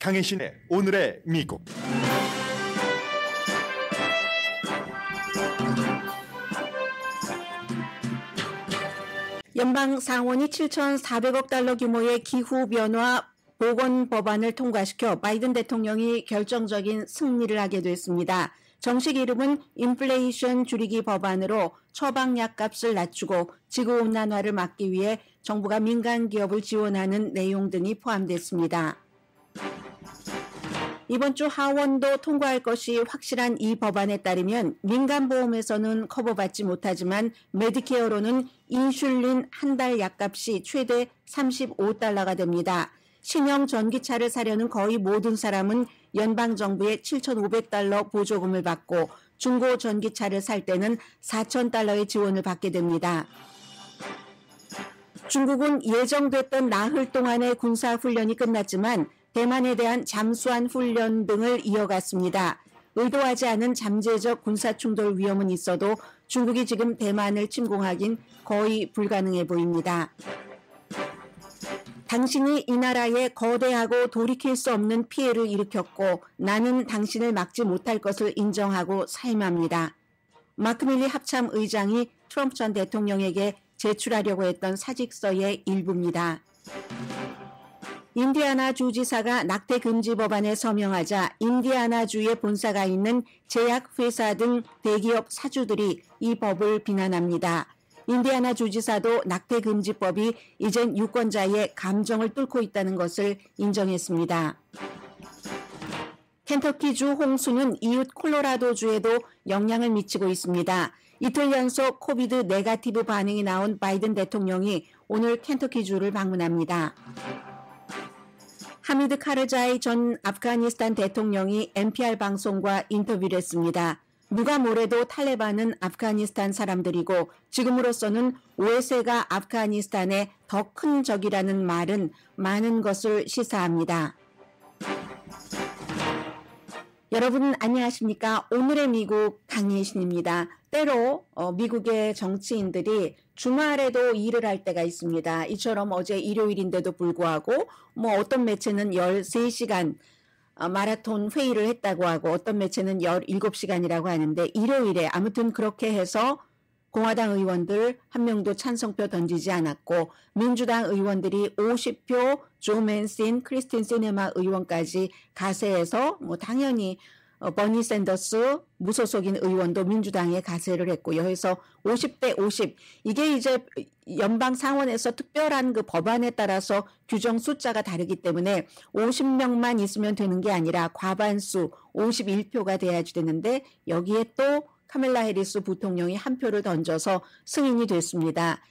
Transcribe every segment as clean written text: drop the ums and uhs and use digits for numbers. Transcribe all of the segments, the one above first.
강혜신의 오늘의 미국. 연방 상원이 7,400억 달러 규모의 기후변화 보건 법안을 통과시켜 바이든 대통령이 결정적인 승리를 하게 됐습니다. 정식 이름은 인플레이션 줄이기 법안으로 처방약 값을 낮추고 지구온난화를 막기 위해 정부가 민간 기업을 지원하는 내용 등이 포함됐습니다. 이번 주 하원도 통과할 것이 확실한 이 법안에 따르면 민간보험에서는 커버받지 못하지만 메디케어로는 인슐린 한 달 약값이 최대 $35가 됩니다. 신형 전기차를 사려는 거의 모든 사람은 연방정부의 $7,500 보조금을 받고 중고 전기차를 살 때는 $4,000의 지원을 받게 됩니다. 중국은 예정됐던 나흘 동안의 군사훈련이 끝났지만 대만에 대한 잠수함 훈련 등을 이어갔습니다. 의도하지 않은 잠재적 군사충돌 위험은 있어도 중국이 지금 대만을 침공하긴 거의 불가능해 보입니다. 당신이 이 나라에 거대하고 돌이킬 수 없는 피해를 일으켰고 나는 당신을 막지 못할 것을 인정하고 사임합니다. 마크 밀리 합참 의장이 트럼프 전 대통령에게 제출하려고 했던 사직서의 일부입니다. 인디아나 주지사가 낙태 금지 법안에 서명하자 인디아나주에 본사가 있는 제약회사 등 대기업 사주들이 이 법을 비난합니다. 인디아나 주지사도 낙태 금지법이 이젠 유권자의 감정을 뚫고 있다는 것을 인정했습니다. 켄터키주 홍수는 이웃 콜로라도주에도 영향을 미치고 있습니다. 이틀 연속 코비드 네거티브 반응이 나온 바이든 대통령이 오늘 켄터키주를 방문합니다. 하미드 카르자이 전 아프가니스탄 대통령이 NPR 방송과 인터뷰를 했습니다. 누가 뭐래도 탈레반은 아프가니스탄 사람들이고 지금으로서는 OS가 아프가니스탄의 더 큰 적이라는 말은 많은 것을 시사합니다. 여러분 안녕하십니까? 오늘의 미국 강예신입니다. 때로 미국의 정치인들이 주말에도 일을 할 때가 있습니다. 이처럼 어제 일요일인데도 불구하고 어떤 매체는 13시간 마라톤 회의를 했다고 하고 어떤 매체는 17시간이라고 하는데 일요일에 아무튼 그렇게 해서 공화당 의원들 한 명도 찬성표 던지지 않았고 민주당 의원들이 50표 조 맨신, 크리스틴 시네마 의원까지 가세해서 당연히 버니 샌더스 무소속인 의원도 민주당에 가세를 했고요. 그래서 50대 50 이게 이제 연방 상원에서 특별한 그 법안에 따라서 규정 숫자가 다르기 때문에 50명만 있으면 되는 게 아니라 과반수 51표가 돼야지 되는데 여기에 또 카멜라 해리스 부통령이 한 표를 던져서 승인이 됐습니다.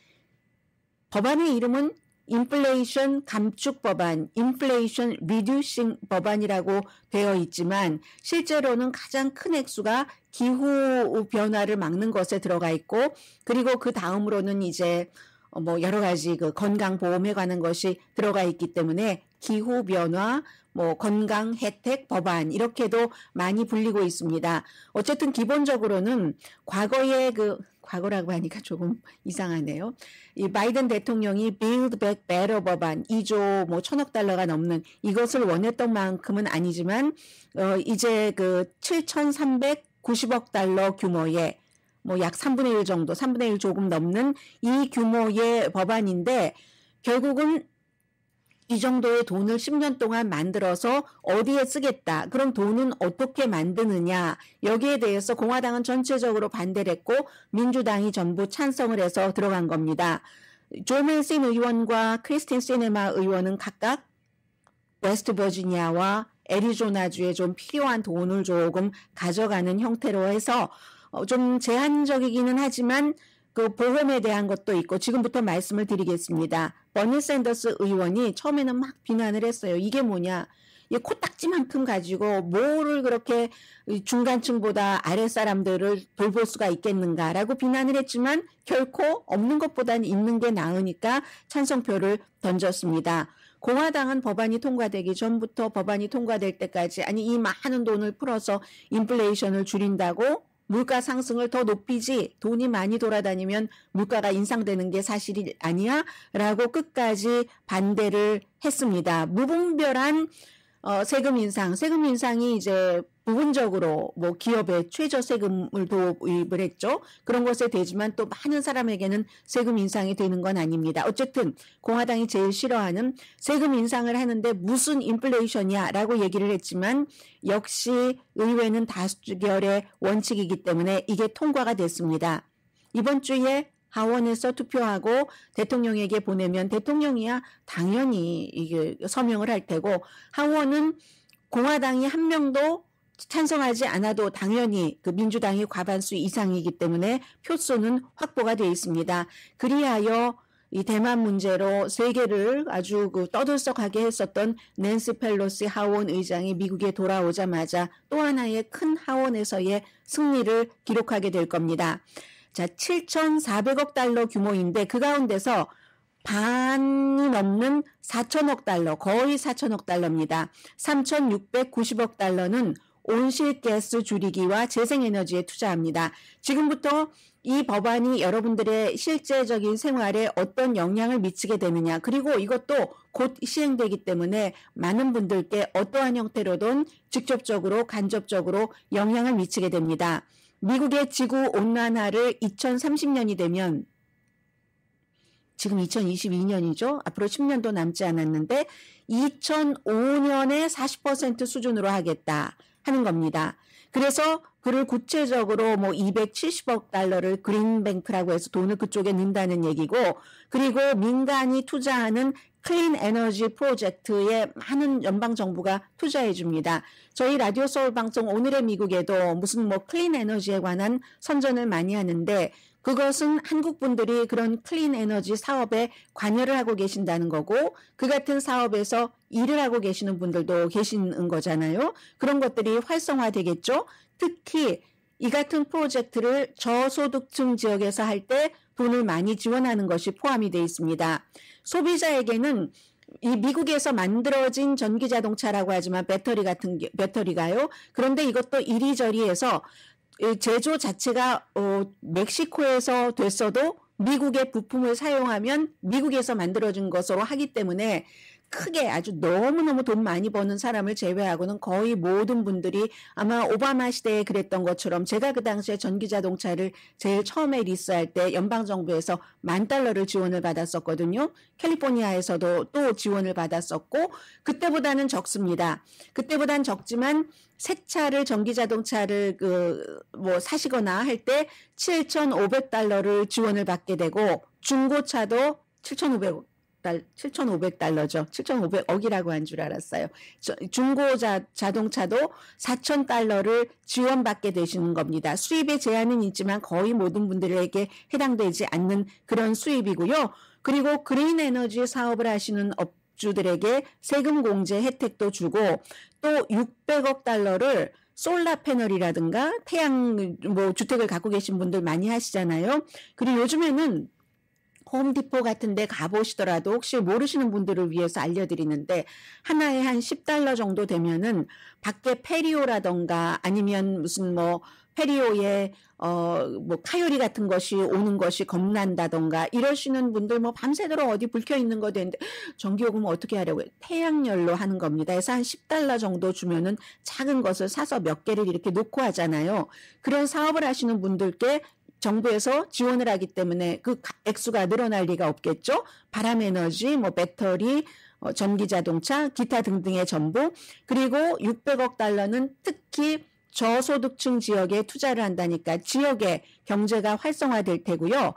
법안의 이름은 인플레이션 감축 법안, 인플레이션 리듀싱 법안이라고 되어 있지만 실제로는 가장 큰 액수가 기후 변화를 막는 것에 들어가 있고 그리고 그 다음으로는 이제 여러 가지 그 건강 보험에 관한 것이 들어가 있기 때문에 기후 변화, 건강 혜택 법안 이렇게도 많이 불리고 있습니다. 어쨌든 기본적으로는 과거라고 하니까 조금 이상하네요. 이 바이든 대통령이 Build Back Better 법안 2조 1,000억 달러가 넘는 이것을 원했던 만큼은 아니지만 이제 그 7,390억 달러 규모의 약 3분의 1 정도, 3분의 1 조금 넘는 이 규모의 법안인데 결국은 이 정도의 돈을 10년 동안 만들어서 어디에 쓰겠다. 그럼 돈은 어떻게 만드느냐. 여기에 대해서 공화당은 전체적으로 반대를 했고 민주당이 전부 찬성을 해서 들어간 겁니다. 조 맨신 의원과 크리스틴 시네마 의원은 각각 웨스트 버지니아와 애리조나주에 좀 필요한 돈을 조금 가져가는 형태로 해서 좀 제한적이기는 하지만 그 보험에 대한 것도 있고 지금부터 말씀을 드리겠습니다. 버니 샌더스 의원이 처음에는 막 비난을 했어요. 이게 뭐냐. 이 코딱지만큼 가지고 뭐를 그렇게 중간층보다 아랫 사람들을 돌볼 수가 있겠는가라고 비난을 했지만 결코 없는 것보다는 있는 게 나으니까 찬성표를 던졌습니다. 공화당은 법안이 통과되기 전부터 법안이 통과될 때까지 아니 이 많은 돈을 풀어서 인플레이션을 줄인다고 물가 상승을 더 높이지 돈이 많이 돌아다니면 물가가 인상되는 게 사실이 아니야? 라고 끝까지 반대를 했습니다. 무분별한 세금 인상이 이제 부분적으로 뭐 기업에 최저 세금을 도입을 했죠. 그런 것에 되지만 또 많은 사람에게는 세금 인상이 되는 건 아닙니다. 어쨌든 공화당이 제일 싫어하는 세금 인상을 하는데 무슨 인플레이션이야라고 얘기를 했지만 역시 의회는 다수결의 원칙이기 때문에 이게 통과가 됐습니다. 이번 주에 하원에서 투표하고 대통령에게 보내면 대통령이야 당연히 이게 서명을 할 테고 하원은 공화당이 한 명도 찬성하지 않아도 당연히 그 민주당이 과반수 이상이기 때문에 표수는 확보가 되어 있습니다. 그리하여 이 대만 문제로 세계를 아주 떠들썩하게 했었던 낸시 펠로시 하원 의장이 미국에 돌아오자마자 또 하나의 큰 하원에서의 승리를 기록하게 될 겁니다. 자, 7,400억 달러 규모인데 그 가운데서 반이 넘는 4천억 달러, 거의 4천억 달러입니다. 3,690억 달러는 온실가스 줄이기와 재생에너지에 투자합니다. 지금부터 이 법안이 여러분들의 실제적인 생활에 어떤 영향을 미치게 되느냐, 그리고 이것도 곧 시행되기 때문에 많은 분들께 어떠한 형태로든 직접적으로 간접적으로 영향을 미치게 됩니다. 미국의 지구 온난화를 2030년이 되면 지금 2022년이죠. 앞으로 10년도 남지 않았는데 2005년에 40% 수준으로 하겠다 하는 겁니다. 그래서 그를 구체적으로 뭐 270억 달러를 그린뱅크라고 해서 돈을 그쪽에 넣는다는 얘기고, 그리고 민간이 투자하는 클린 에너지 프로젝트에 많은 연방 정부가 투자해 줍니다. 저희 라디오 서울 방송 오늘의 미국에도 무슨 뭐 클린 에너지에 관한 선전을 많이 하는데 그것은 한국 분들이 그런 클린 에너지 사업에 관여를 하고 계신다는 거고, 그 같은 사업에서 일을 하고 계시는 분들도 계시는 거잖아요. 그런 것들이 활성화되겠죠. 특히 이 같은 프로젝트를 저소득층 지역에서 할 때 돈을 많이 지원하는 것이 포함이 되어 있습니다. 소비자에게는 이 미국에서 만들어진 전기자동차라고 하지만 배터리가요. 그런데 이것도 이리저리 해서 제조 자체가 멕시코에서 됐어도 미국의 부품을 사용하면 미국에서 만들어진 것으로 하기 때문에 크게 아주 너무너무 돈 많이 버는 사람을 제외하고는 거의 모든 분들이 아마 오바마 시대에 그랬던 것처럼, 제가 그 당시에 전기자동차를 제일 처음에 리스할 때 연방정부에서 $10,000를 지원을 받았었거든요. 캘리포니아에서도 또 지원을 받았었고, 그때보다는 적습니다. 그때보다는 적지만 새 차를 전기자동차를 사시거나 할 때 $7,500를 지원을 받게 되고, 중고차도 $7,500죠. 7,500억이라고 한 줄 알았어요. 중고 자동차도 $4,000를 지원받게 되시는 겁니다. 수입에 제한은 있지만 거의 모든 분들에게 해당되지 않는 그런 수입이고요. 그리고 그린 에너지 사업을 하시는 업주들에게 세금 공제 혜택도 주고, 또 $600억 솔라 패널이라든가 태양 주택을 갖고 계신 분들 많이 하시잖아요. 그리고 요즘에는 홈디포 같은 데 가보시더라도 혹시 모르시는 분들을 위해서 알려드리는데, 하나에 한 $10 정도 되면은 밖에 페리오라던가 아니면 무슨 페리오에 카요리 같은 것이 오는 것이 겁난다던가 이러시는 분들 밤새도록 어디 불 켜 있는 거 되는데 전기요금은 어떻게 하려고 해요? 태양열로 하는 겁니다. 그래서 한 $10 정도 주면은 작은 것을 사서 몇 개를 이렇게 놓고 하잖아요. 그런 사업을 하시는 분들께 정부에서 지원을 하기 때문에 그 액수가 늘어날 리가 없겠죠. 바람에너지, 배터리, 전기자동차, 기타 등등의 전부. 그리고 $600억 특히 저소득층 지역에 투자를 한다니까 지역의 경제가 활성화될 테고요.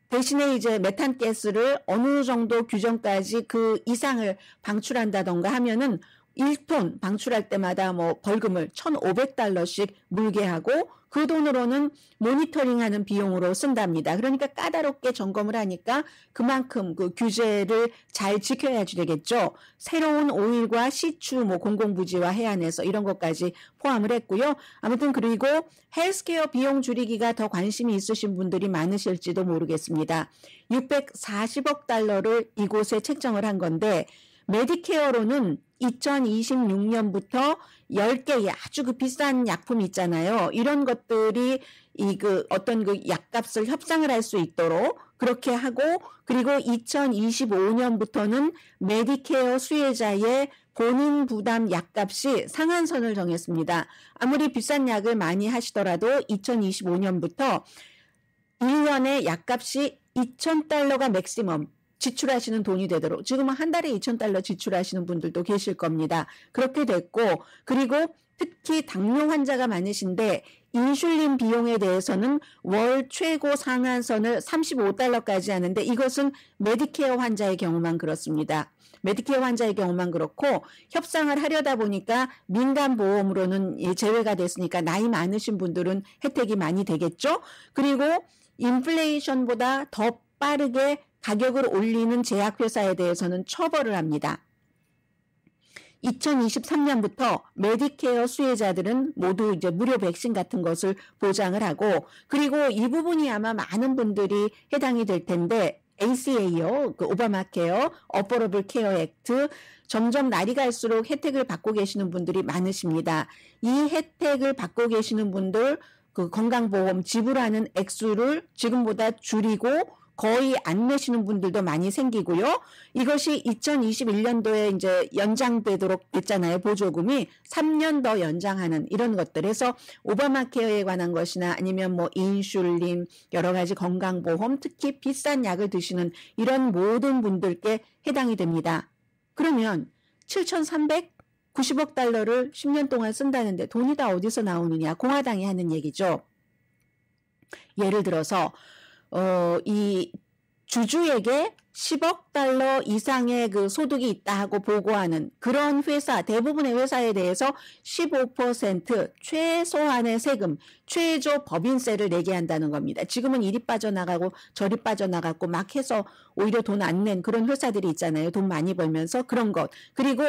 대신에 이제 메탄가스를 어느 정도 규정까지 그 이상을 방출한다던가 하면은 1톤 방출할 때마다 벌금을 $1,500씩 물게 하고, 그 돈으로는 모니터링하는 비용으로 쓴답니다. 그러니까 까다롭게 점검을 하니까 그만큼 그 규제를 잘 지켜야지 되겠죠. 새로운 오일과 시추, 공공부지와 해안에서 이런 것까지 포함을 했고요. 아무튼 그리고 헬스케어 비용 줄이기가 더 관심이 있으신 분들이 많으실지도 모르겠습니다. $640억 이곳에 책정을 한 건데, 메디케어로는 2026년부터 10개의 아주 비싼 약품 있잖아요. 이런 것들이 어떤 약값을 협상을 할 수 있도록 그렇게 하고, 그리고 2025년부터는 메디케어 수혜자의 본인 부담 약값이 상한선을 정했습니다. 아무리 비싼 약을 많이 하시더라도 2025년부터 1년에 약값이 $2,000가 맥시멈 지출하시는 돈이 되도록, 지금은 한 달에 $2,000 지출하시는 분들도 계실 겁니다. 그렇게 됐고, 그리고 특히 당뇨 환자가 많으신데 인슐린 비용에 대해서는 월 최고 상한선을 $35까지 하는데, 이것은 메디케어 환자의 경우만 그렇습니다. 메디케어 환자의 경우만 그렇고, 협상을 하려다 보니까 민간보험으로는 제외가 됐으니까 나이 많으신 분들은 혜택이 많이 되겠죠. 그리고 인플레이션보다 더 빠르게 가격을 올리는 제약회사에 대해서는 처벌을 합니다. 2023년부터 메디케어 수혜자들은 모두 이제 무료 백신 같은 것을 보장을 하고, 그리고 이 부분이 아마 많은 분들이 해당이 될 텐데, ACA요, 그 오바마케어, 어포러블 케어 액트, 점점 날이 갈수록 혜택을 받고 계시는 분들이 많으십니다. 이 혜택을 받고 계시는 분들, 그 건강보험 지불하는 액수를 지금보다 줄이고 거의 안 내시는 분들도 많이 생기고요. 이것이 2021년도에 이제 연장되도록 됐잖아요. 보조금이 3년 더 연장하는 이런 것들에서 오바마 케어에 관한 것이나 아니면 뭐 인슐린, 여러 가지 건강보험, 특히 비싼 약을 드시는 이런 모든 분들께 해당이 됩니다. 그러면 7,390억 달러를 10년 동안 쓴다는데 돈이 다 어디서 나오느냐? 공화당이 하는 얘기죠. 예를 들어서 이 주주에게 10억 달러 이상의 그 소득이 있다 하고 보고하는 그런 회사, 대부분의 회사에 대해서 15% 최소한의 세금, 최저 법인세를 내게 한다는 겁니다. 지금은 이리 빠져나가고 저리 빠져나갔고 막 해서 오히려 돈 안 낸 그런 회사들이 있잖아요. 돈 많이 벌면서 그런 것. 그리고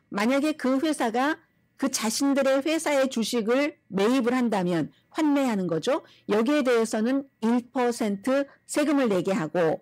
만약에 그 회사가 그 자신들의 회사의 주식을 매입을 한다면 환매하는 거죠. 여기에 대해서는 1% 세금을 내게 하고,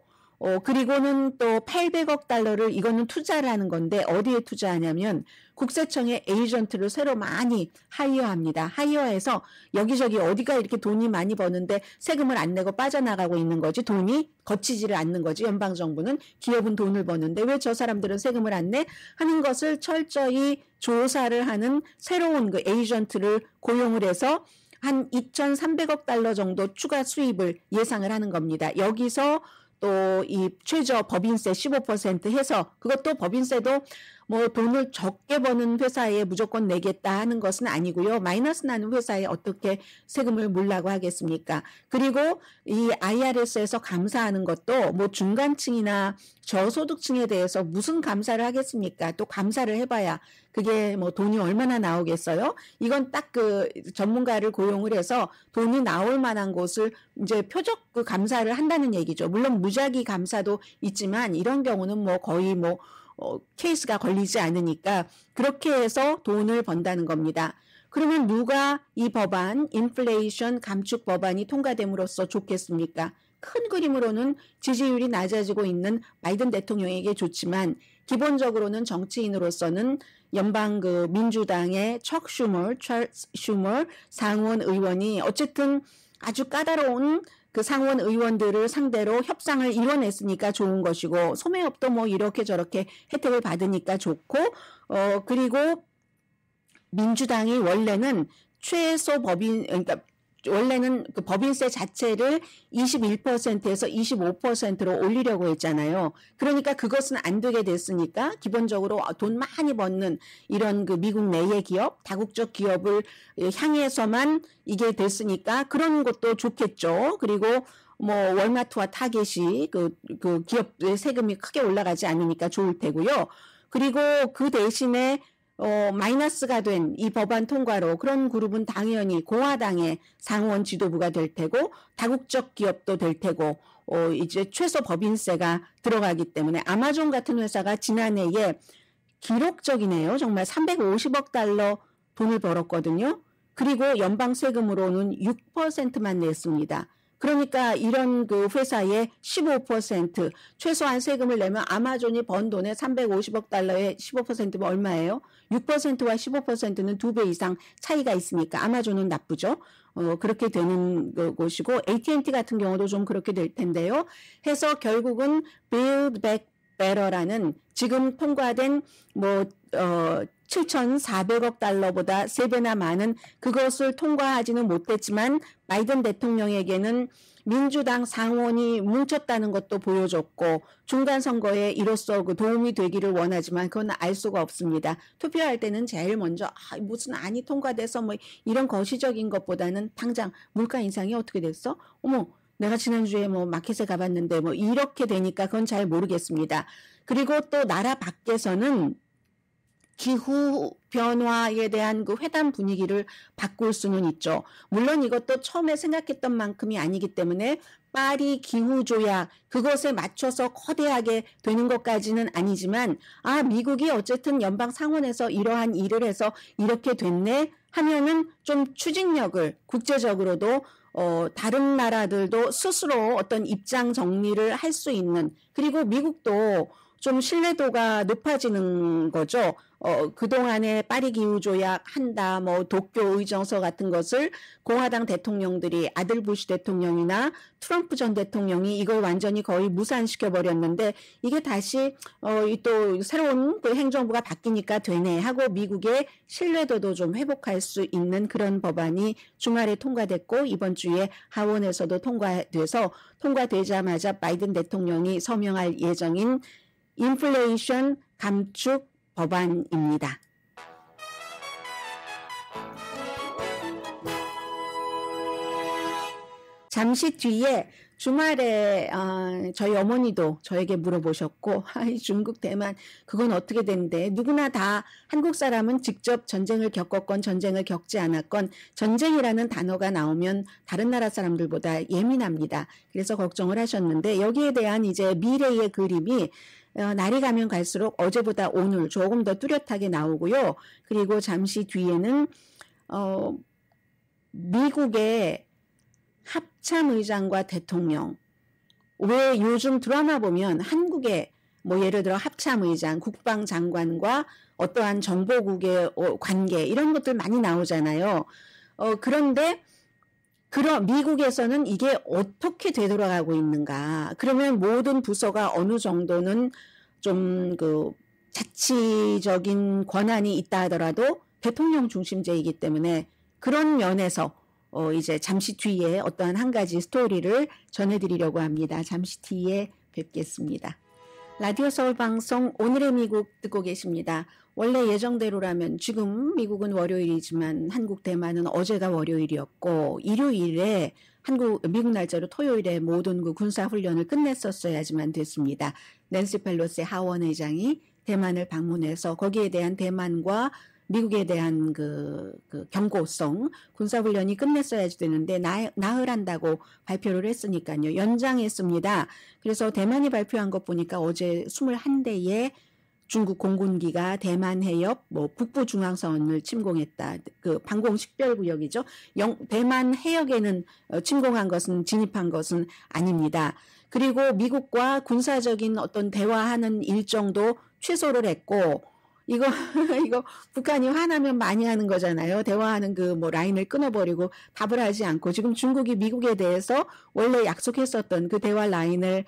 그리고는 또 800억 달러를 이거는 투자를 하는 건데 어디에 투자하냐면 국세청에 에이전트를 새로 많이 하이어합니다. 하이어해서 여기저기 어디가 이렇게 돈이 많이 버는데 세금을 안 내고 빠져나가고 있는 거지, 돈이 거치지를 않는 거지. 연방정부는, 기업은 돈을 버는데 왜 저 사람들은 세금을 안 내? 하는 것을 철저히 조사를 하는 새로운 그 에이전트를 고용을 해서 한 2,300억 달러 정도 추가 수입을 예상을 하는 겁니다. 여기서 또 이 최저 법인세 15% 해서, 그것도 법인세도 뭐 돈을 적게 버는 회사에 무조건 내겠다 하는 것은 아니고요. 마이너스 나는 회사에 어떻게 세금을 물라고 하겠습니까? 그리고 이 IRS에서 감사하는 것도 뭐 중간층이나 저소득층에 대해서 무슨 감사를 하겠습니까? 또 감사를 해봐야 그게 뭐 돈이 얼마나 나오겠어요? 이건 딱 그 전문가를 고용을 해서 돈이 나올 만한 곳을 이제 표적 그 감사를 한다는 얘기죠. 물론 무작위 감사도 있지만 이런 경우는 뭐 거의 뭐 케이스가 걸리지 않으니까 그렇게 해서 돈을 번다는 겁니다. 그러면 누가 이 법안, 인플레이션 감축 법안이 통과됨으로써 좋겠습니까? 큰 그림으로는 지지율이 낮아지고 있는 바이든 대통령에게 좋지만, 기본적으로는 정치인으로서는 연방 그 민주당의 찰스 슈머 상원 의원이 어쨌든 아주 까다로운 그 상원 의원들을 상대로 협상을 이뤄냈으니까 좋은 것이고, 소매업도 뭐 이렇게 저렇게 혜택을 받으니까 좋고, 그리고 민주당이 원래는 최소 법인, 그러니까 원래는 그 법인세 자체를 21%에서 25%로 올리려고 했잖아요. 그러니까 그것은 안 되게 됐으니까 기본적으로 돈 많이 버는 이런 그 미국 내의 기업, 다국적 기업을 향해서만 이게 됐으니까 그런 것도 좋겠죠. 그리고 뭐 월마트와 타겟이 그 기업의 세금이 크게 올라가지 않으니까 좋을 테고요. 그리고 그 대신에 마이너스가 된 이 법안 통과로 그런 그룹은 당연히 공화당의 상원 지도부가 될 테고 다국적 기업도 될 테고 이제 최소 법인세가 들어가기 때문에 아마존 같은 회사가 지난해에 기록적이네요. 정말 350억 달러 돈을 벌었거든요. 그리고 연방 세금으로는 6%만 냈습니다. 그러니까 이런 그 회사의 15% 최소한 세금을 내면 아마존이 번 돈의 350억 달러의 15%면 얼마예요? 6%와 15%는 2배 이상 차이가 있으니까 아마존은 나쁘죠. 그렇게 되는 것이고, AT&T 같은 경우도 좀 그렇게 될 텐데요. 해서 결국은 Build Back better라는 지금 통과된 7,400억 달러보다 3배나 많은 그것을 통과하지는 못했지만 바이든 대통령에게는 민주당 상원이 뭉쳤다는 것도 보여줬고 중간 선거에 이로써 그 도움이 되기를 원하지만 그건 알 수가 없습니다. 투표할 때는 제일 먼저 무슨 안이 통과돼서 뭐 이런 거시적인 것보다는 당장 물가 인상이 어떻게 됐어? 어머, 내가 지난주에 뭐 마켓에 가봤는데 뭐 이렇게 되니까 그건 잘 모르겠습니다. 그리고 또 나라 밖에서는 기후 변화에 대한 그 회담 분위기를 바꿀 수는 있죠. 물론 이것도 처음에 생각했던 만큼이 아니기 때문에 파리 기후 조약 그것에 맞춰서 거대하게 되는 것까지는 아니지만 미국이 어쨌든 연방 상원에서 이러한 일을 해서 이렇게 됐네 하면은 좀 추진력을 국제적으로도 다른 나라들도 스스로 어떤 입장 정리를 할 수 있는 그리고 미국도 좀 신뢰도가 높아지는 거죠. 그동안에 파리 기후 조약 한다, 뭐 도쿄 의정서 같은 것을 공화당 대통령들이 아들 부시 대통령이나 트럼프 전 대통령이 이걸 완전히 거의 무산시켜 버렸는데 이게 다시 또 새로운 그 행정부가 바뀌니까 되네 하고 미국의 신뢰도도 좀 회복할 수 있는 그런 법안이 주말에 통과됐고 이번 주에 하원에서도 통과되자마자 바이든 대통령이 서명할 예정인 인플레이션 감축 법안입니다. 잠시 뒤에 주말에 저희 어머니도 저에게 물어보셨고 중국 대만 그건 어떻게 되는데 누구나 다 한국 사람은 직접 전쟁을 겪었건 전쟁을 겪지 않았건 전쟁이라는 단어가 나오면 다른 나라 사람들보다 예민합니다. 그래서 걱정을 하셨는데 여기에 대한 이제 미래의 그림이 날이 가면 갈수록 어제보다 오늘 조금 더 뚜렷하게 나오고요. 그리고 잠시 뒤에는 미국의 합참의장과 대통령 왜 요즘 드라마 보면 한국의 뭐 예를 들어 합참의장, 국방장관과 어떠한 정보국의 관계 이런 것들 많이 나오잖아요. 그런데 미국에서는 이게 어떻게 되돌아가고 있는가? 그러면 모든 부서가 어느 정도는 좀 그 자치적인 권한이 있다 하더라도 대통령 중심제이기 때문에 그런 면에서 이제 잠시 뒤에 어떠한 한 가지 스토리를 전해드리려고 합니다. 잠시 뒤에 뵙겠습니다. 라디오 서울 방송 오늘의 미국 듣고 계십니다. 원래 예정대로라면 지금 미국은 월요일이지만 한국 대만은 어제가 월요일이었고 일요일에 미국 날짜로 토요일에 모든 그 군사훈련을 끝냈었어야지만 됐습니다. 낸시 펠로시 하원 의장이 대만을 방문해서 거기에 대한 대만과 미국에 대한 그 경고성 군사훈련이 끝냈어야지 되는데 나흘 한다고 발표를 했으니까요. 연장했습니다. 그래서 대만이 발표한 것 보니까 어제 21대의 중국 공군기가 대만 해협 북부 중앙선을 침공했다. 그 방공 식별구역이죠. 대만 해역에는 침공한 것은 진입한 것은 아닙니다. 그리고 미국과 군사적인 어떤 대화하는 일정도 취소를 했고 이거 북한이 화나면 많이 하는 거잖아요. 대화하는 그 라인을 끊어버리고 답을 하지 않고 지금 중국이 미국에 대해서 원래 약속했었던 그 대화 라인을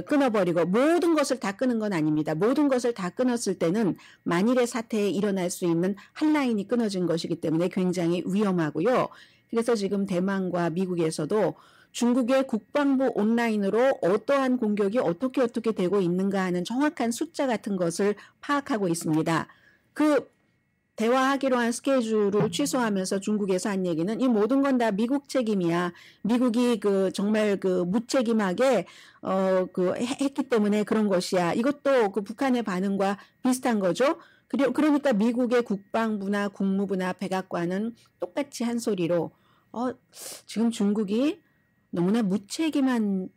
끊어버리고 모든 것을 다 끊은 건 아닙니다. 모든 것을 다 끊었을 때는 만일의 사태에 일어날 수 있는 한 라인이 끊어진 것이기 때문에 굉장히 위험하고요. 그래서 지금 대만과 미국에서도 중국의 국방부 온라인으로 어떠한 공격이 어떻게 되고 있는가 하는 정확한 숫자 같은 것을 파악하고 있습니다. 그 대화하기로 한 스케줄을 취소하면서 중국에서 한 얘기는 이 모든 건 다 미국 책임이야. 미국이 정말 무책임하게 했기 때문에 그런 것이야. 이것도 북한의 반응과 비슷한 거죠. 그러니까 미국의 국방부나 국무부나 백악관은 똑같이 한 소리로 지금 중국이 너무나 무책임한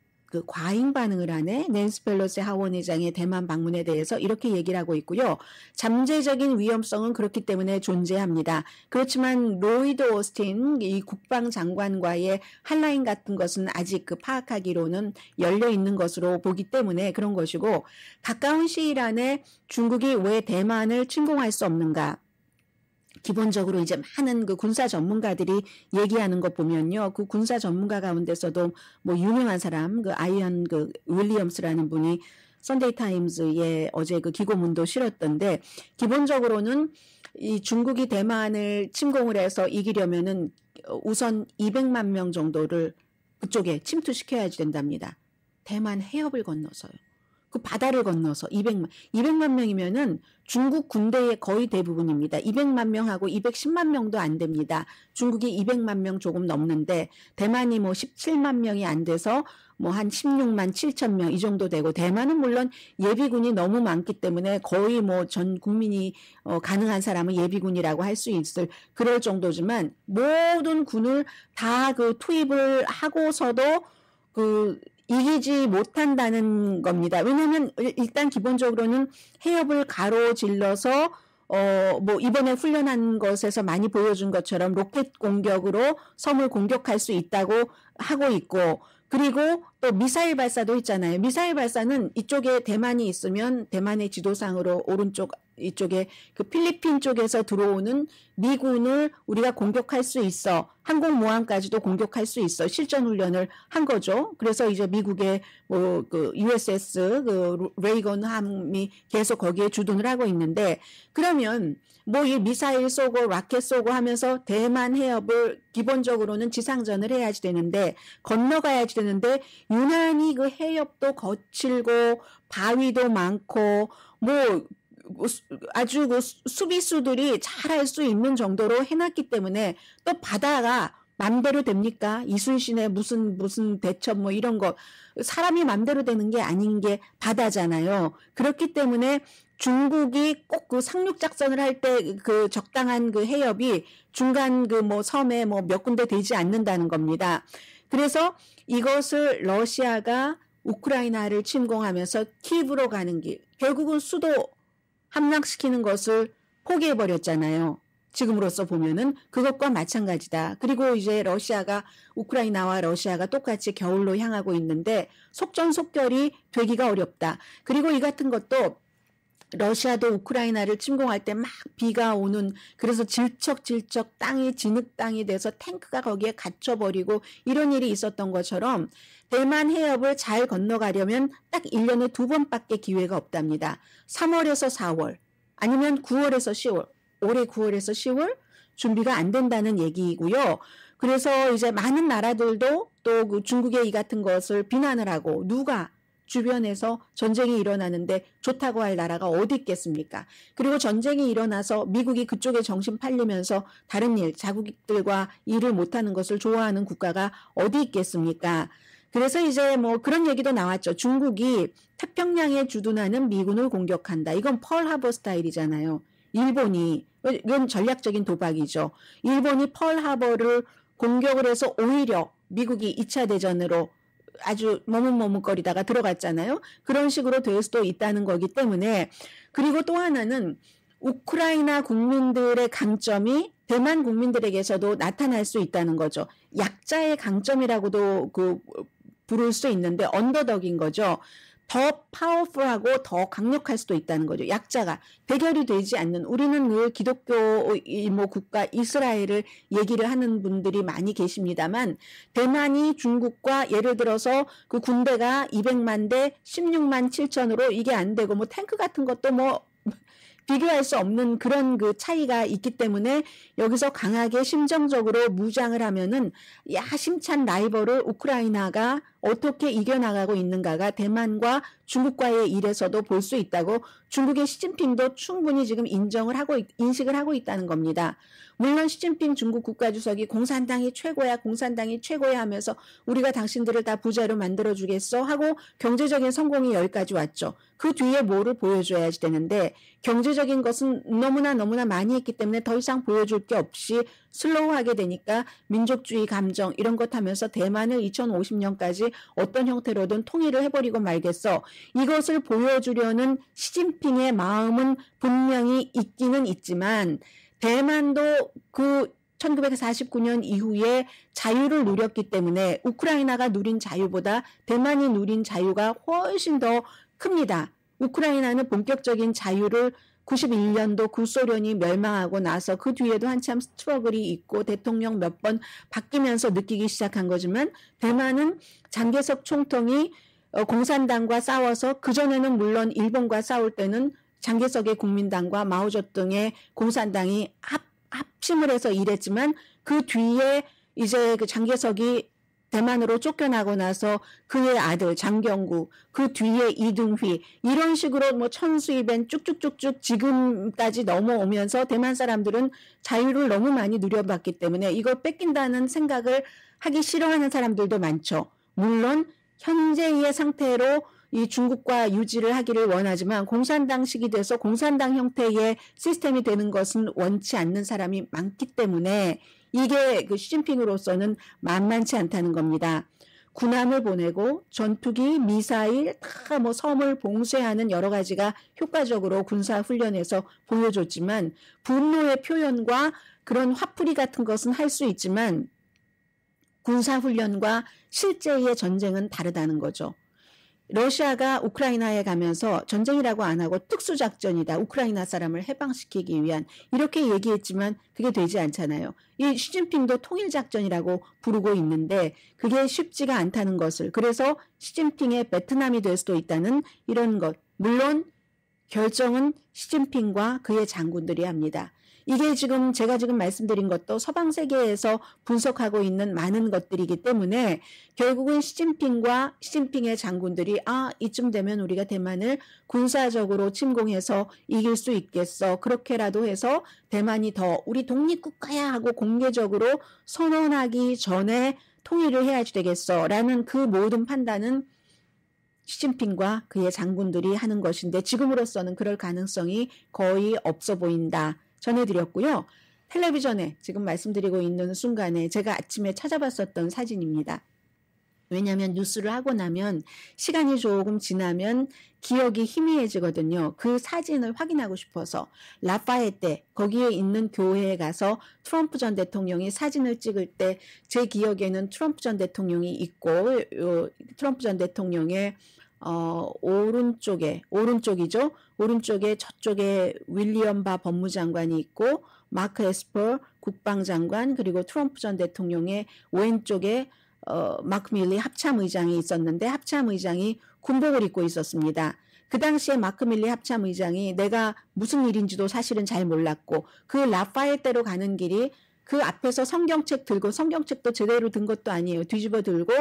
과잉 반응을 하네. 낸시 펠로시 하원 의장의 대만 방문에 대해서 이렇게 얘기를 하고 있고요. 잠재적인 위험성은 그렇기 때문에 존재합니다. 그렇지만 로이드 오스틴 이 국방장관과의 한라인 같은 것은 아직 파악하기로는 열려 있는 것으로 보기 때문에 그런 것이고 가까운 시일 안에 중국이 왜 대만을 침공할 수 없는가? 기본적으로 이제 많은 군사 전문가들이 얘기하는 것 보면요. 그 군사 전문가 가운데서도 유명한 사람, 아이언 윌리엄스라는 분이 선데이 타임즈에 어제 그 기고문도 실었던데 기본적으로는 이 중국이 대만을 침공을 해서 이기려면은 우선 200만 명 정도를 그쪽에 침투시켜야지 된답니다. 대만 해협을 건너서요. 그 바다를 건너서 200만 명이면은 중국 군대의 거의 대부분입니다. 200만 명하고 210만 명도 안 됩니다. 중국이 200만 명 조금 넘는데 대만이 뭐 17만 명이 안 돼서 뭐 한 16만 7천 명 이 정도 되고 대만은 물론 예비군이 너무 많기 때문에 거의 뭐 전 국민이 가능한 사람은 예비군이라고 할 수 있을 그럴 정도지만 모든 군을 다 그 투입을 하고서도 그 이기지 못한다는 겁니다. 왜냐하면 일단 기본적으로는 해협을 가로질러서 뭐 이번에 훈련한 것에서 많이 보여준 것처럼 로켓 공격으로 섬을 공격할 수 있다고 하고 있고 그리고 또 미사일 발사도 있잖아요. 미사일 발사는 이쪽에 대만이 있으면 대만의 지도상으로 오른쪽 이쪽에 그 필리핀 쪽에서 들어오는 미군을 우리가 공격할 수 있어. 항공모함까지도 공격할 수 있어. 실전 훈련을 한 거죠. 그래서 이제 미국의 뭐 그 USS 그 레이건 함이 계속 거기에 주둔을 하고 있는데 그러면 뭐 이 미사일 쏘고 라켓 쏘고 하면서 대만 해협을 기본적으로는 지상전을 해야지 되는데 건너가야지 되는데 유난히 그 해협도 거칠고 바위도 많고 뭐 아주 그 수비수들이 잘할 수 있는 정도로 해놨기 때문에 또 바다가 맘대로 됩니까? 이순신의 무슨 대첩 뭐 이런 거 사람이 맘대로 되는 게 아닌 게 바다잖아요. 그렇기 때문에 중국이 꼭 그 상륙 작전을 할 때 그 적당한 그 해협이 중간 그 뭐 섬에 뭐 몇 군데 되지 않는다는 겁니다. 그래서 이것을 러시아가 우크라이나를 침공하면서 키예브로 가는 길, 결국은 수도 함락시키는 것을 포기해버렸잖아요. 지금으로서 보면은 그것과 마찬가지다. 그리고 이제 우크라이나와 러시아가 똑같이 겨울로 향하고 있는데 속전속결이 되기가 어렵다. 그리고 이 같은 것도 러시아도 우크라이나를 침공할 때 막 비가 오는 그래서 질척질척 땅이 진흙 땅이 돼서 탱크가 거기에 갇혀버리고 이런 일이 있었던 것처럼 대만 해협을 잘 건너가려면 딱 1년에 2번밖에 기회가 없답니다. 3월에서 4월 아니면 9월에서 10월 올해 9월에서 10월 준비가 안 된다는 얘기이고요. 그래서 이제 많은 나라들도 또 그 중국의 이 같은 것을 비난을 하고 누가 주변에서 전쟁이 일어나는데 좋다고 할 나라가 어디 있겠습니까? 그리고 전쟁이 일어나서 미국이 그쪽에 정신 팔리면서 다른 일, 자국들과 일을 못하는 것을 좋아하는 국가가 어디 있겠습니까? 그래서 이제 뭐 그런 얘기도 나왔죠. 중국이 태평양에 주둔하는 미군을 공격한다. 이건 펄하버 스타일이잖아요. 이건 전략적인 도박이죠. 일본이 펄하버를 공격을 해서 오히려 미국이 2차 대전으로 아주 머뭇머뭇거리다가 들어갔잖아요. 그런 식으로 될 수도 있다는 거기 때문에 그리고 또 하나는 우크라이나 국민들의 강점이 대만 국민들에게서도 나타날 수 있다는 거죠. 약자의 강점이라고도 부를 수 있는데 언더덕인 거죠. 더 파워풀하고 더 강력할 수도 있다는 거죠. 약자가 대결이 되지 않는 우리는 늘 기독교 뭐 국가 이스라엘을 얘기를 하는 분들이 많이 계십니다만 대만이 중국과 예를 들어서 그 군대가 200만 대 16만 7천으로 이게 안 되고 뭐 탱크 같은 것도 뭐 비교할 수 없는 그런 그 차이가 있기 때문에 여기서 강하게 심정적으로 무장을 하면은 야심찬 라이벌을 우크라이나가 어떻게 이겨나가고 있는가가 대만과 중국과의 일에서도 볼 수 있다고 중국의 시진핑도 충분히 지금 인식을 하고 있다는 겁니다. 물론 시진핑 중국 국가주석이 공산당이 최고야 하면서 우리가 당신들을 다 부자로 만들어주겠어 하고 경제적인 성공이 여기까지 왔죠. 그 뒤에 뭐를 보여줘야지 되는데 경제적인 것은 너무나 많이 했기 때문에 더 이상 보여줄 게 없이 슬로우하게 되니까 민족주의 감정 이런 것 하면서 대만을 2050년까지 어떤 형태로든 통일을 해버리고 말겠어. 이것을 보여주려는 시진핑의 마음은 분명히 있기는 있지만 대만도 그 1949년 이후에 자유를 누렸기 때문에 우크라이나가 누린 자유보다 대만이 누린 자유가 훨씬 더 큽니다. 우크라이나는 본격적인 자유를 91년도 구소련이 멸망하고 나서 그 뒤에도 한참 스트러글이 있고 대통령 몇 번 바뀌면서 느끼기 시작한 거지만 대만은 장개석 총통이 공산당과 싸워서 그전에는 물론 일본과 싸울 때는 장개석의 국민당과 마오쩌둥의 공산당이 합심을 해서 일했지만 그 뒤에 이제 그 장개석이 대만으로 쫓겨나고 나서 그의 아들 장경구, 그 뒤에 이등휘 이런 식으로 뭐 천수이벤 쭉쭉쭉쭉 지금까지 넘어오면서 대만 사람들은 자유를 너무 많이 누려봤기 때문에 이걸 뺏긴다는 생각을 하기 싫어하는 사람들도 많죠. 물론 현재의 상태로 이 중국과 유지를 하기를 원하지만 공산당식이 돼서 공산당 형태의 시스템이 되는 것은 원치 않는 사람이 많기 때문에 이게 그 시진핑으로서는 만만치 않다는 겁니다. 군함을 보내고 전투기, 미사일, 다 뭐 섬을 봉쇄하는 여러 가지가 효과적으로 군사훈련에서 보여줬지만 분노의 표현과 그런 화풀이 같은 것은 할 수 있지만 군사훈련과 실제의 전쟁은 다르다는 거죠. 러시아가 우크라이나에 가면서 전쟁이라고 안 하고 특수작전이다. 우크라이나 사람을 해방시키기 위한 이렇게 얘기했지만 그게 되지 않잖아요. 이 시진핑도 통일작전이라고 부르고 있는데 그게 쉽지가 않다는 것을 그래서 시진핑의 베트남이 될 수도 있다는 이런 것. 물론 결정은 시진핑과 그의 장군들이 합니다. 이게 지금 제가 지금 말씀드린 것도 서방 세계에서 분석하고 있는 많은 것들이기 때문에 결국은 시진핑과 시진핑의 장군들이 이쯤 되면 우리가 대만을 군사적으로 침공해서 이길 수 있겠어. 그렇게라도 해서 대만이 더 우리 독립국가야 하고 공개적으로 선언하기 전에 통일을 해야지 되겠어. 라는 그 모든 판단은 시진핑과 그의 장군들이 하는 것인데 지금으로서는 그럴 가능성이 거의 없어 보인다. 전해드렸고요. 텔레비전에 지금 말씀드리고 있는 순간에 제가 아침에 찾아봤었던 사진입니다. 왜냐하면 뉴스를 하고 나면 시간이 조금 지나면 기억이 희미해지거든요. 그 사진을 확인하고 싶어서 라파에테 거기에 있는 교회에 가서 트럼프 전 대통령이 사진을 찍을 때 제 기억에는 트럼프 전 대통령이 있고 트럼프 전 대통령의 오른쪽이죠. 오른쪽에 저쪽에 윌리엄 바 법무장관이 있고 마크 에스퍼 국방장관 그리고 트럼프 전 대통령의 왼쪽에 마크 밀리 합참의장이 있었는데 합참의장이 군복을 입고 있었습니다. 그 당시에 마크 밀리 합참의장이 내가 무슨 일인지도 사실은 잘 몰랐고 그 라파엘대로 가는 길이 그 앞에서 성경책 들고 성경책도 제대로 든 것도 아니에요. 뒤집어 들고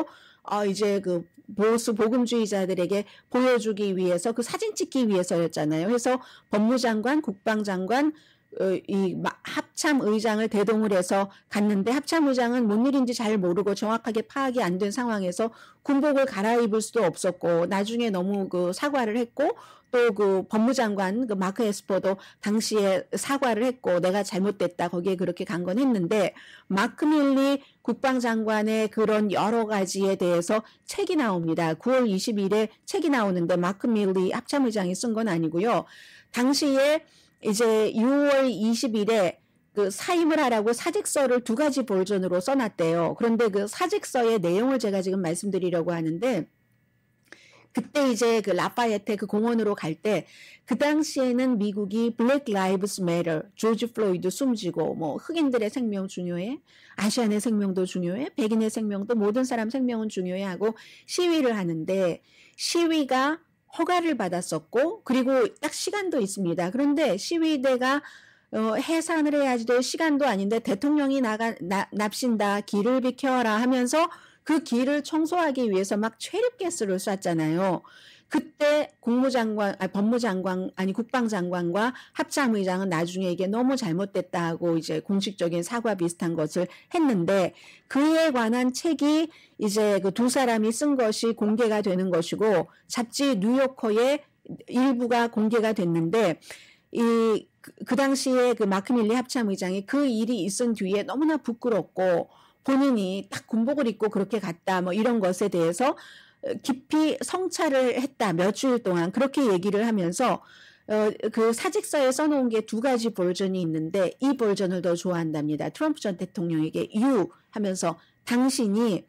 이제 그 보수 복음주의자들에게 보여주기 위해서 그 사진 찍기 위해서였잖아요. 그래서 법무장관, 국방장관 이 합참의장을 대동을 해서 갔는데 합참의장은 뭔 일인지 잘 모르고 정확하게 파악이 안 된 상황에서 군복을 갈아입을 수도 없었고 나중에 너무 그 사과를 했고 또 그 법무장관 그 마크 에스퍼도 당시에 사과를 했고 내가 잘못됐다 거기에 그렇게 간 건 했는데 마크 밀리 국방장관의 그런 여러 가지에 대해서 책이 나옵니다. 9월 20일에 책이 나오는데 마크 밀리 합참의장이 쓴 건 아니고요. 당시에 이제 6월 20일에 그 사임을 하라고 사직서를 2가지 버전으로 써놨대요. 그런데 그 사직서의 내용을 제가 지금 말씀드리려고 하는데 그때 이제 그 라파에테 그 공원으로 갈 때 그 당시에는 미국이 Black Lives Matter, 조지 플로이드 숨지고 뭐 흑인들의 생명 중요해, 아시안의 생명도 중요해, 백인의 생명도 모든 사람 생명은 중요해 하고 시위를 하는데 시위가 허가를 받았었고 그리고 딱 시간도 있습니다. 그런데 시위대가 해산을 해야지 될 시간도 아닌데 대통령이 납신다 길을 비켜라 하면서 그 길을 청소하기 위해서 막 최루가스를 쐈잖아요. 그때 법무장관 국방장관과 합참의장은 나중에 이게 너무 잘못됐다 하고 이제 공식적인 사과 비슷한 것을 했는데 그에 관한 책이 이제 그 2사람이 쓴 것이 공개가 되는 것이고 잡지 뉴요커의 일부가 공개가 됐는데 그 당시에 그 마크 밀리 합참의장이 그 일이 있은 뒤에 너무나 부끄럽고 본인이 딱 군복을 입고 그렇게 갔다 뭐 이런 것에 대해서 깊이 성찰을 했다. 몇 주일 동안 그렇게 얘기를 하면서 그 사직서에 써놓은 게 2가지 버전이 있는데 이 버전을 더 좋아한답니다. 트럼프 전 대통령에게 하면서 당신이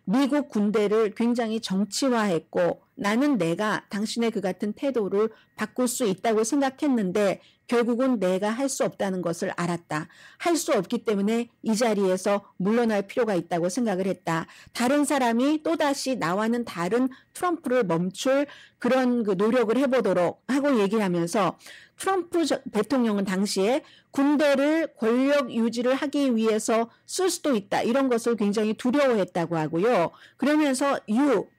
미국 군대를 굉장히 정치화했고 나는 내가 당신의 그 같은 태도를 바꿀 수 있다고 생각했는데 결국은 내가 할 수 없다는 것을 알았다. 할 수 없기 때문에 이 자리에서 물러날 필요가 있다고 생각을 했다. 다른 사람이 또다시 나와는 다른 트럼프를 멈출 그런 그 노력을 해보도록 하고 얘기를 하면서 트럼프 대통령은 당시에 군대를 권력 유지를 하기 위해서 쓸 수도 있다. 이런 것을 굉장히 두려워했다고 하고요. 그러면서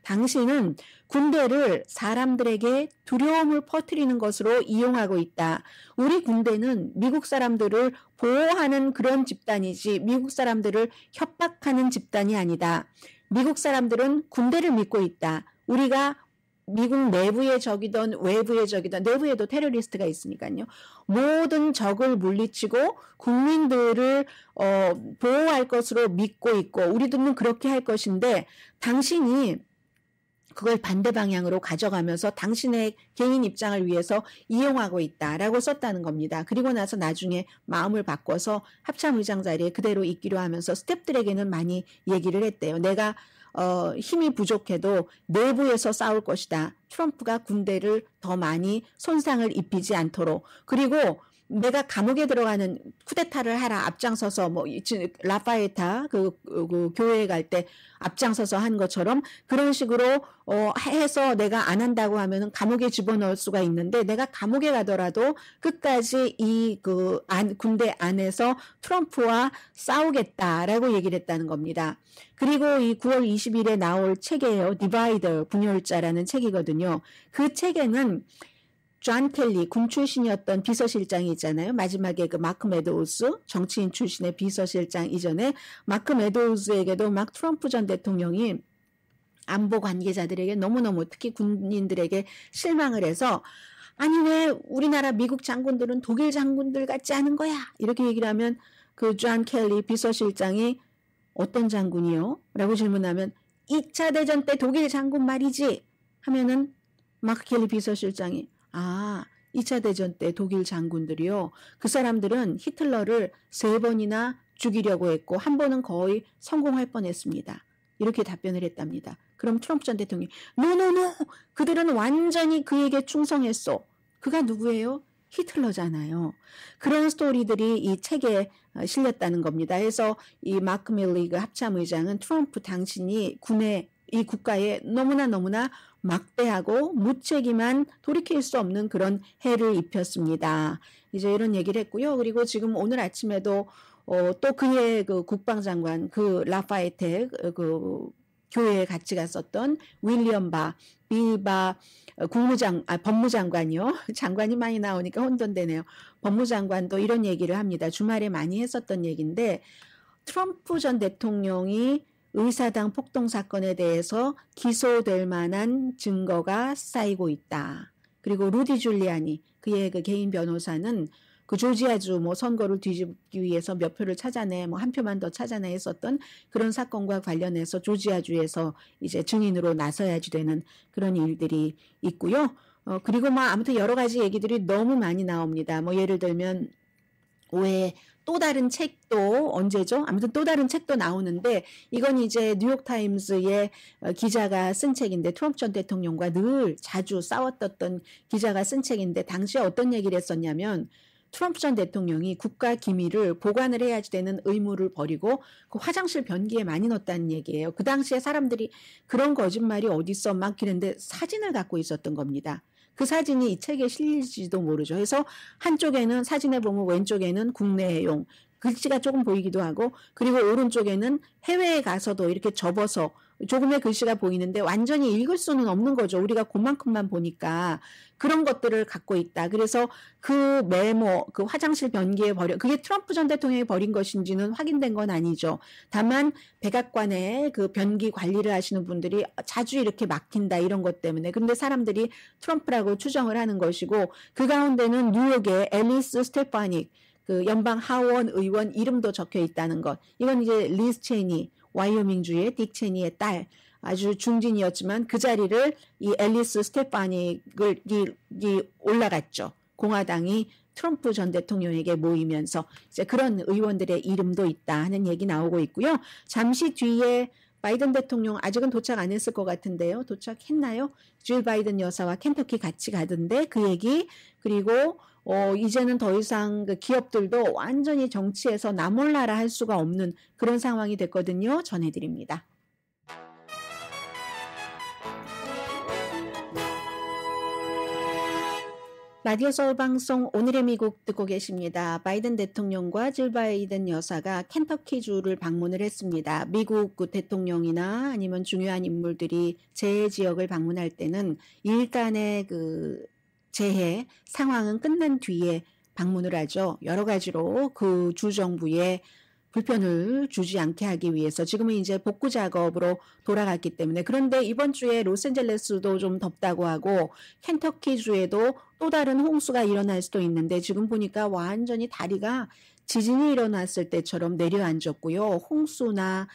당신은 군대를 사람들에게 두려움을 퍼뜨리는 것으로 이용하고 있다. 우리 군대는 미국 사람들을 보호하는 그런 집단이지 미국 사람들을 협박하는 집단이 아니다. 미국 사람들은 군대를 믿고 있다. 우리가 미국 내부의 적이든 외부의 적이든 내부에도 테러리스트가 있으니까요. 모든 적을 물리치고 국민들을 보호할 것으로 믿고 있고 우리들은 그렇게 할 것인데 당신이 그걸 반대 방향으로 가져가면서 당신의 개인 입장을 위해서 이용하고 있다라고 썼다는 겁니다. 그리고 나서 나중에 마음을 바꿔서 합참의장 자리에 그대로 있기로 하면서 스태프들에게는 많이 얘기를 했대요. 내가 힘이 부족해도 내부에서 싸울 것이다. 트럼프가 군대를 더 많이 손상을 입히지 않도록. 그리고 내가 감옥에 들어가는 쿠데타를 하라 앞장서서 뭐 라파에타 그 교회에 갈 때 앞장서서 한 것처럼 그런 식으로 해서 내가 안 한다고 하면은 감옥에 집어넣을 수가 있는데 내가 감옥에 가더라도 끝까지 이 군대 안에서 트럼프와 싸우겠다라고 얘기를 했다는 겁니다. 그리고 이 9월 20일에 나올 책이에요. 디바이더 분열자라는 책이거든요. 그 책에는 존 켈리 군 출신이었던 비서실장이 있잖아요. 마지막에 그 마크 메도우스 정치인 출신의 비서실장 이전에 마크 메도우스에게도 막 트럼프 전 대통령이 안보 관계자들에게 너무너무 특히 군인들에게 실망을 해서 아니 왜 우리나라 미국 장군들은 독일 장군들 같지 않은 거야 이렇게 얘기를 하면 그 존 켈리 비서실장이 어떤 장군이요? 라고 질문하면 2차 대전 때 독일 장군 말이지 하면은 마크 켈리 비서실장이 2차 대전 때 독일 장군들이요. 그 사람들은 히틀러를 3번이나 죽이려고 했고 한 번은 거의 성공할 뻔했습니다. 이렇게 답변을 했답니다. 그럼 트럼프 전 대통령이 노노노 그들은 완전히 그에게 충성했어. 그가 누구예요? 히틀러잖아요. 그런 스토리들이 이 책에 실렸다는 겁니다. 그래서 이 마크 밀리 그 합참의장은 트럼프 당신이 이 국가에 너무나 막대하고 무책임한 돌이킬 수 없는 그런 해를 입혔습니다. 이제 이런 얘기를 했고요. 그리고 지금 오늘 아침에도 또 그의 그 국방장관 그 라파에테 그 교회에 같이 갔었던 윌리엄 빌바 법무장관이요. 장관이 많이 나오니까 혼돈되네요. 법무장관도 이런 얘기를 합니다. 주말에 많이 했었던 얘기인데 트럼프 전 대통령이 의사당 폭동 사건에 대해서 기소될 만한 증거가 쌓이고 있다. 그리고 루디 줄리아니 그의 그 개인 변호사는 그 조지아주 선거를 뒤집기 위해서 몇 표를 찾아내 한 표만 더 찾아내 했었던 그런 사건과 관련해서 조지아주에서 이제 증인으로 나서야지 되는 그런 일들이 있고요. 그리고 아무튼 여러 가지 얘기들이 너무 많이 나옵니다. 예를 들면 왜 또 다른 책도 언제죠? 아무튼 또 다른 책도 나오는데 이건 이제 뉴욕타임스의 기자가 쓴 책인데 트럼프 전 대통령과 늘 자주 싸웠던 기자가 쓴 책인데 당시에 어떤 얘기를 했었냐면 트럼프 전 대통령이 국가 기밀을 보관을 해야지 되는 의무를 버리고 그 화장실 변기에 많이 넣었다는 얘기예요. 그 당시에 사람들이 그런 거짓말이 어딨어 막 그랬는데 사진을 갖고 있었던 겁니다. 그 사진이 이 책에 실릴지도 모르죠. 그래서 한쪽에는 사진에 보면 왼쪽에는 국내용 글씨가 조금 보이기도 하고 그리고 오른쪽에는 해외에 가서도 이렇게 접어서 조금의 글씨가 보이는데 완전히 읽을 수는 없는 거죠. 우리가 그만큼만 보니까 그런 것들을 갖고 있다. 그래서 그 메모, 그 화장실 변기에 그게 트럼프 전 대통령이 버린 것인지는 확인된 건 아니죠. 다만 백악관에 그 변기 관리를 하시는 분들이 자주 이렇게 막힌다 이런 것 때문에. 그런데 사람들이 트럼프라고 추정을 하는 것이고 그 가운데는 뉴욕의 앨리스 스테파닉 그 연방 하원 의원 이름도 적혀 있다는 것. 이건 이제 리즈 체니 와이오밍주의 딕 체니의 딸 아주 중진이었지만 그 자리를 이 앨리스 스테파닉을 올라갔죠. 공화당이 트럼프 전 대통령에게 모이면서 이제 그런 의원들의 이름도 있다 하는 얘기 나오고 있고요. 잠시 뒤에 바이든 대통령 아직은 도착 안 했을 것 같은데요. 도착했나요? 질 바이든 여사와 켄터키 같이 가던데 그 얘기. 그리고 이제는 더 이상 그 기업들도 완전히 정치에서 나 몰라라 할 수가 없는 그런 상황이 됐거든요. 전해드립니다. 라디오 서울 방송 오늘의 미국 듣고 계십니다. 바이든 대통령과 질 바이든 여사가 켄터키주를 방문을 했습니다. 미국 그 대통령이나 아니면 중요한 인물들이 재해 지역을 방문할 때는 일단의 그 재해 상황은 끝난 뒤에 방문을 하죠. 여러 가지로 그 주 정부에 불편을 주지 않게 하기 위해서 지금은 이제 복구 작업으로 돌아갔기 때문에. 그런데 이번 주에 로스앤젤레스도 좀 덥다고 하고 켄터키주에도 또 다른 홍수가 일어날 수도 있는데 지금 보니까 완전히 다리가 지진이 일어났을 때처럼 내려앉았고요. 홍수나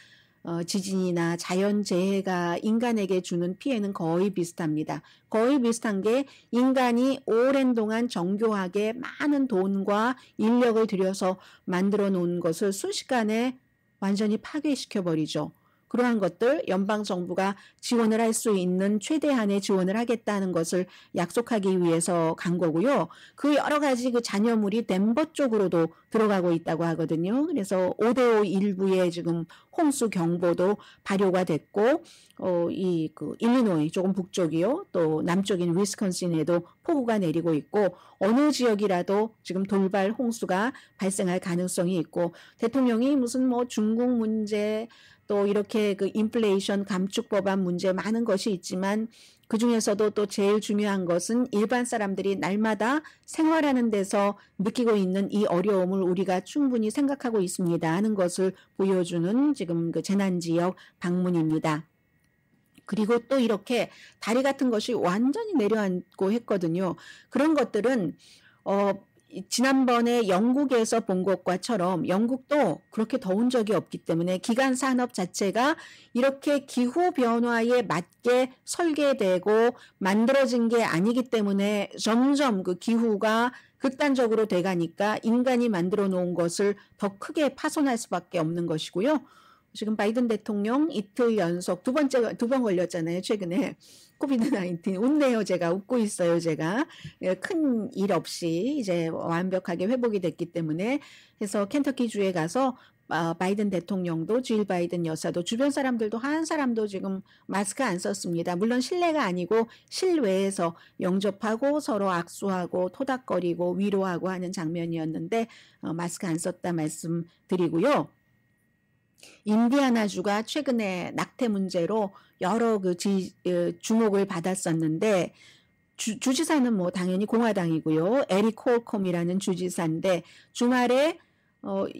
지진이나 자연재해가 인간에게 주는 피해는 거의 비슷합니다. 거의 비슷한 게 인간이 오랜 동안 정교하게 많은 돈과 인력을 들여서 만들어 놓은 것을 순식간에 완전히 파괴시켜버리죠. 그러한 것들 연방정부가 지원을 할 수 있는 최대한의 지원을 하겠다는 것을 약속하기 위해서 간 거고요. 그 여러 가지 그 잔여물이 덴버 쪽으로도 들어가고 있다고 하거든요. 그래서 5대5 일부에 지금 홍수 경보도 발효가 됐고, 그 일리노이 조금 북쪽이요. 또 남쪽인 위스콘신에도 폭우가 내리고 있고, 어느 지역이라도 지금 돌발 홍수가 발생할 가능성이 있고, 대통령이 무슨 뭐 중국 문제, 또 이렇게 그 인플레이션 감축 법안 문제 많은 것이 있지만 그 중에서도 또 제일 중요한 것은 일반 사람들이 날마다 생활하는 데서 느끼고 있는 이 어려움을 우리가 충분히 생각하고 있습니다 하는 것을 보여주는 지금 그 재난지역 방문입니다. 그리고 또 이렇게 다리 같은 것이 완전히 내려앉고 했거든요. 그런 것들은 지난번에 영국에서 본 것과처럼 영국도 그렇게 더운 적이 없기 때문에 기간 산업 자체가 이렇게 기후 변화에 맞게 설계되고 만들어진 게 아니기 때문에 점점 그 기후가 극단적으로 돼가니까 인간이 만들어 놓은 것을 더 크게 파손할 수밖에 없는 것이고요. 지금 바이든 대통령 이틀 연속 두 번 걸렸잖아요. 최근에 코비드-19 웃네요. 제가 웃고 있어요. 제가 큰 일 없이 이제 완벽하게 회복이 됐기 때문에 해서 켄터키주에 가서 바이든 대통령도 질 바이든 여사도 주변 사람들도 한 사람도 지금 마스크 안 썼습니다. 물론 실내가 아니고 실외에서 영접하고 서로 악수하고 토닥거리고 위로하고 하는 장면이었는데 마스크 안 썼다 말씀드리고요. 인디아나주가 최근에 낙태 문제로 여러 주목을 받았었는데 주지사는 뭐 당연히 공화당이고요. 에릭 홀콤이라는 주지사인데 주말에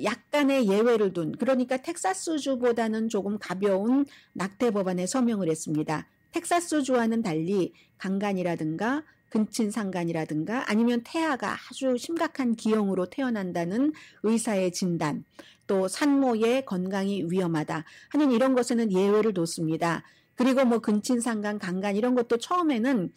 약간의 예외를 둔 그러니까 텍사스주보다는 조금 가벼운 낙태 법안에 서명을 했습니다. 텍사스주와는 달리 강간이라든가 근친상간이라든가 아니면 태아가 아주 심각한 기형으로 태어난다는 의사의 진단 또 산모의 건강이 위험하다 하는 이런 것에는 예외를 뒀습니다. 그리고 뭐 근친상간, 강간 이런 것도 처음에는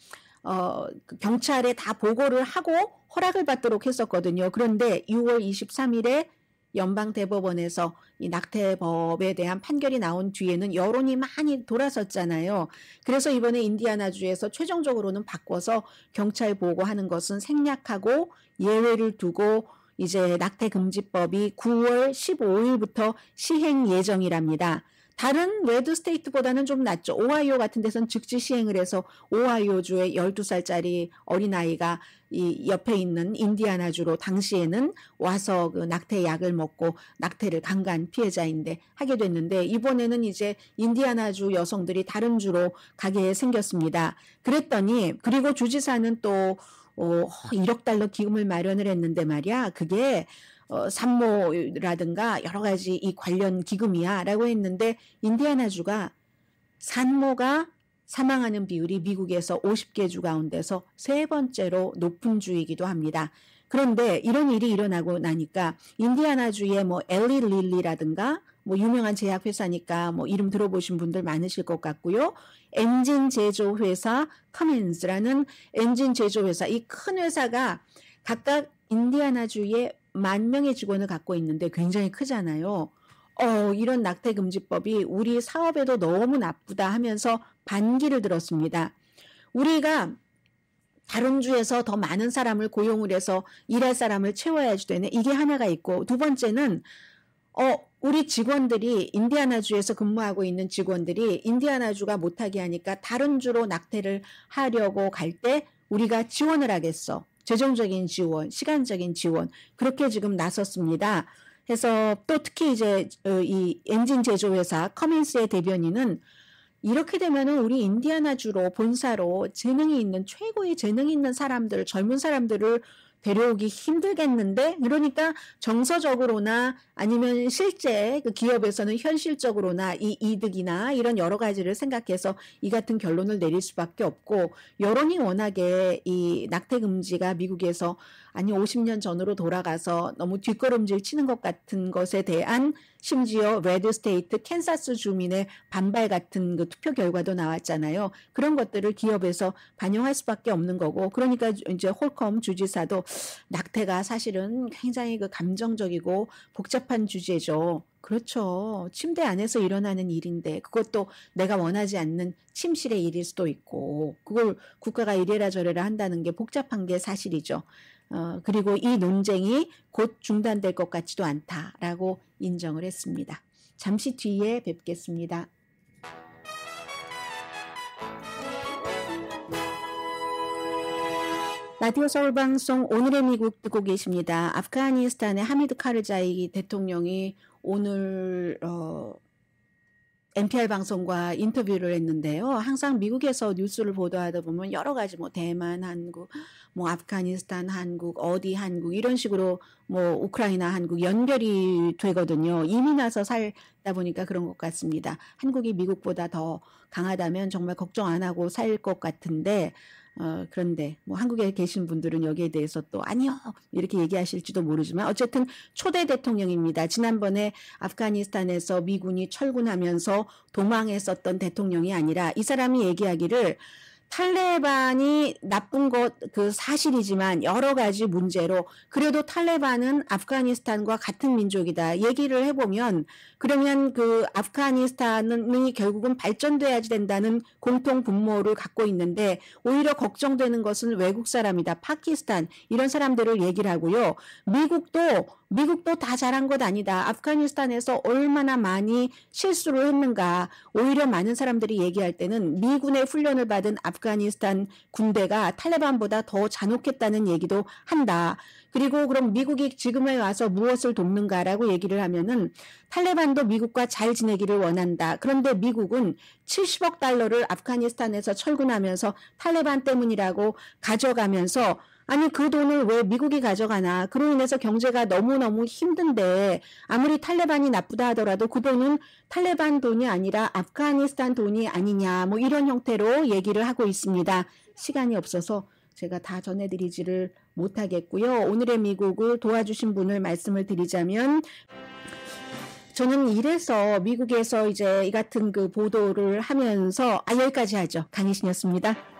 경찰에 다 보고를 하고 허락을 받도록 했었거든요. 그런데 6월 23일에 연방대법원에서 이 낙태법에 대한 판결이 나온 뒤에는 여론이 많이 돌아섰잖아요. 그래서 이번에 인디아나주에서 최종적으로는 바꿔서 경찰 보고하는 것은 생략하고 예외를 두고 이제 낙태금지법이 9월 15일부터 시행 예정이랍니다. 다른 레드 스테이트보다는 좀 낫죠. 오하이오 같은 데서는 즉시 시행을 해서 오하이오주의 12살짜리 어린아이가 이 옆에 있는 인디아나주로 당시에는 와서 그 낙태약을 먹고 낙태를 강간 피해자인데 하게 됐는데 이번에는 이제 인디아나주 여성들이 다른 주로 가게 생겼습니다. 그랬더니 그리고 주지사는 또 1억 달러 기금을 마련을 했는데 말이야. 그게 산모라든가 여러 가지 이 관련 기금이야 라고 했는데 인디아나주가 산모가 사망하는 비율이 미국에서 50개 주 가운데서 세 번째로 높은 주이기도 합니다. 그런데 이런 일이 일어나고 나니까 인디아나주의 뭐 엘리 릴리라든가 뭐 유명한 제약회사니까 뭐 이름 들어보신 분들 많으실 것 같고요. 엔진 제조회사 커멘즈라는 엔진 제조회사 이 큰 회사가 각각 인디아나주에 10,000명의 직원을 갖고 있는데 굉장히 크잖아요. 이런 낙태금지법이 우리 사업에도 너무 나쁘다 하면서 반기를 들었습니다. 우리가 다른 주에서 더 많은 사람을 고용을 해서 일할 사람을 채워야지 되네. 이게 하나가 있고, 두 번째는 우리 직원들이 인디아나주에서 근무하고 있는 직원들이 인디아나주가 못하게 하니까 다른 주로 낙태를 하려고 갈 때 우리가 지원을 하겠어. 재정적인 지원, 시간적인 지원, 그렇게 지금 나섰습니다. 해서 또 특히 이제 이 엔진 제조회사 커민스의 대변인은 이렇게 되면은 우리 인디아나주로 본사로 재능이 있는 최고의 재능이 있는 사람들, 젊은 사람들을 데려오기 힘들겠는데, 그러니까 정서적으로나 아니면 실제 그 기업에서는 현실적으로나 이 이득이나 이런 여러 가지를 생각해서 이 같은 결론을 내릴 수밖에 없고, 여론이 워낙에 이 낙태 금지가 미국에서 50년 전으로 돌아가서 너무 뒷걸음질 치는 것 같은 것에 대한, 심지어 레드 스테이트 캔사스 주민의 반발 같은 그 투표 결과도 나왔잖아요. 그런 것들을 기업에서 반영할 수밖에 없는 거고, 그러니까 이제 홀컴 주지사도 낙태가 사실은 굉장히 그 감정적이고 복잡한 주제죠. 그렇죠. 침대 안에서 일어나는 일인데 그것도 내가 원하지 않는 침실의 일일 수도 있고, 그걸 국가가 이래라 저래라 한다는 게 복잡한 게 사실이죠. 그리고 이 논쟁이 곧 중단될 것 같지도 않다라고 인정을 했습니다. 잠시 뒤에 뵙겠습니다. 라디오 서울방송 오늘의 미국 듣고 계십니다. 아프가니스탄의 하미드 카르자이 대통령이 오늘 NPR 방송과 인터뷰를 했는데요. 항상 미국에서 뉴스를 보도하다 보면 여러 가지 뭐 대만, 한국, 뭐 아프가니스탄, 한국, 어디 한국 이런 식으로 뭐 우크라이나, 한국 연결이 되거든요. 이미 나서 살다 보니까 그런 것 같습니다. 한국이 미국보다 더 강하다면 정말 걱정 안 하고 살 것 같은데, 그런데 뭐 한국에 계신 분들은 여기에 대해서 또 아니요 이렇게 얘기하실지도 모르지만 어쨌든 초대 대통령입니다. 지난번에 아프가니스탄에서 미군이 철군하면서 도망했었던 대통령이 아니라, 이 사람이 얘기하기를 탈레반이 나쁜 것 그 사실이지만 여러 가지 문제로 그래도 탈레반은 아프가니스탄과 같은 민족이다 얘기를 해보면, 그러면 그 아프가니스탄이 결국은 발전돼야지 된다는 공통 분모를 갖고 있는데, 오히려 걱정되는 것은 외국 사람이다, 파키스탄 이런 사람들을 얘기를 하고요. 미국도 다 잘한 것 아니다. 아프가니스탄에서 얼마나 많이 실수를 했는가. 오히려 많은 사람들이 얘기할 때는 미군의 훈련을 받은 아프가니스탄 군대가 탈레반보다 더 잔혹했다는 얘기도 한다. 그리고 그럼 미국이 지금에 와서 무엇을 돕는가라고 얘기를 하면은 탈레반도 미국과 잘 지내기를 원한다. 그런데 미국은 70억 달러를 아프가니스탄에서 철군하면서 탈레반 때문이라고 가져가면서, 아니 그 돈을 왜 미국이 가져가나. 그로 인해서 경제가 너무너무 힘든데 아무리 탈레반이 나쁘다 하더라도 그 돈은 탈레반 돈이 아니라 아프가니스탄 돈이 아니냐, 뭐 이런 형태로 얘기를 하고 있습니다. 시간이 없어서 제가 다 전해드리지를 못하겠고요. 오늘의 미국을 도와주신 분을 말씀을 드리자면, 저는 이래서 미국에서 이제 이 같은 그 보도를 하면서 여기까지 하죠. 강희신이었습니다.